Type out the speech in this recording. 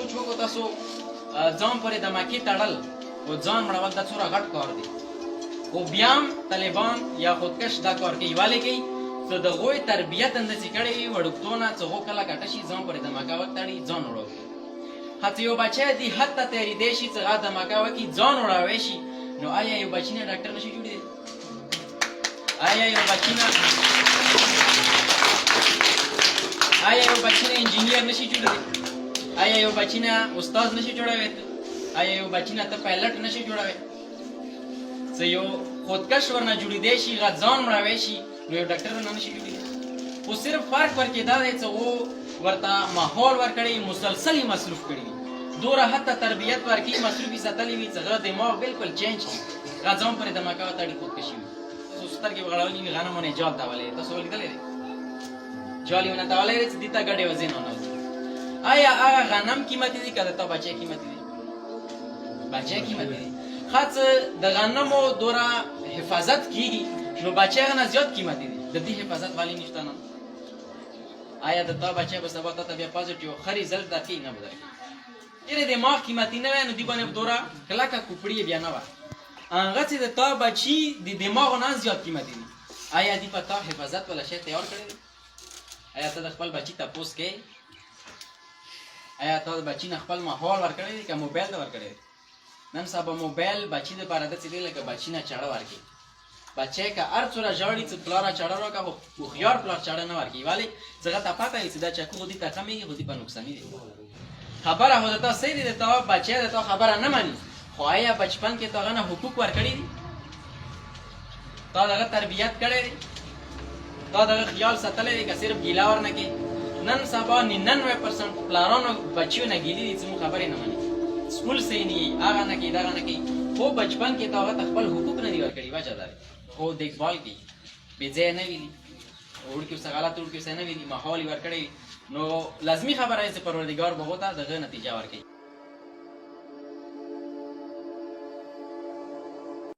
سوچ وکړو تاسو ځان پورې دماکي تړل او ځان مړول دا څومره غټ کار دی خو بیا هم طالبان یا خودکش دا کار کوي ولې کوي څه د هغوی تربیت همداسې کړی وي وړکتونه څه هغو کله کټه شي ځان پورې دماکه وتړي ځان وړوي حتی یو بچی دې حد ته تېرېدی شي څه هغه دماکه وکړي ځان وړوی شي نو آیا یو بچي نه ډاکټر نشي جوړېدی آیا یو بچی نه انجینیر نشي جوړېدی آیا یو بچی نه استاد نشي جوړوی آیا یو بچی نه ته پایلټ نشي جوړوی څه یو خودکش ورنه جوړېدی شي هغه ځان مړوی شي نو یو ډاکټر ورنه نشي جوړېدی خو صرف فرق ورکې دا دی څه هغو ورته ماحول ورکړی مسلسل یې مصروف کړي وي دومره حتی تربیت ورکړي مصروف یې ساتلی وي څه هغه دماغ بالکل چینج شي هغه ځان پورې دماکه وتړي خودکشي وي تاسو سترګې غړولې وي غنمونه یې جال تاولی دی تاسو لیدلی دی جال یې ونه تاولی دی چې دې ته ګډې وزې نه نوځي آیا هغه غنم قیمتي دی که د تا بچی قیمتي دی بچی قیمتي دی ښه څه د غنمو دومره حفاظت کېږي نو بچی هغه نه زیات قیمتي دی د دې حفاظت والی نشته نه آیا د تا بچی به سبا تا ته بیا پازټ یو ښه ریزلټ درکوي نه به درکوي چېرې دماغ قیمتي نه وی نو دې باندې دومره کلکه کوپړي یې بیا نه وه هغه چې د تا بچي د دماغو نه زیات قیمتي دي آیا دې په تا حفاظت والا شی تیار کړی دی آیا ته د خپل بچي تپوس کوې آیا تا د بچي نه خپل ماحول ورکړی دی که موبایل ته ورکړی دی نن سبا موبایل بچي دپاره داسې دی لکه بچي نه چاړه ورکړي بچی که هر څومره ژاړي چې پلاره چاړه راکړه خو هوښیار پلار چاړه نه ورکوي ولې چې هغه ته پته وي چې دا چاقو خو دې ته کمېږي خو دې په نقصاني دی خبره خو د تا صحیح دی د تا بچی د تا خبره نه مني خو آیا بچپن کې تا هغه نه حقوق ورکړي دي تا د هغه تربیت کړی دی تا د هغه خیال ساتلی دی که صرف ګیله ورنه کې نن سبا 99% پلارانو بچیو نه ګیلي دي چې موږ خبرې نه مني سکول صحیح نه یي هغه نه کوي دغه نه کوي خو بچپن کې تا هغه ته خپل حقوق نه دي ورکړي وجه دا دی خو دیکبال کوي بې ځایه نه ویلي وړکي ورسه غلط وړکي ورسه نه ویلي ماحول یې ورکړی نو لازمي خبره ده چې پروردګار به هغو ته د هغه نتیجه ورکوي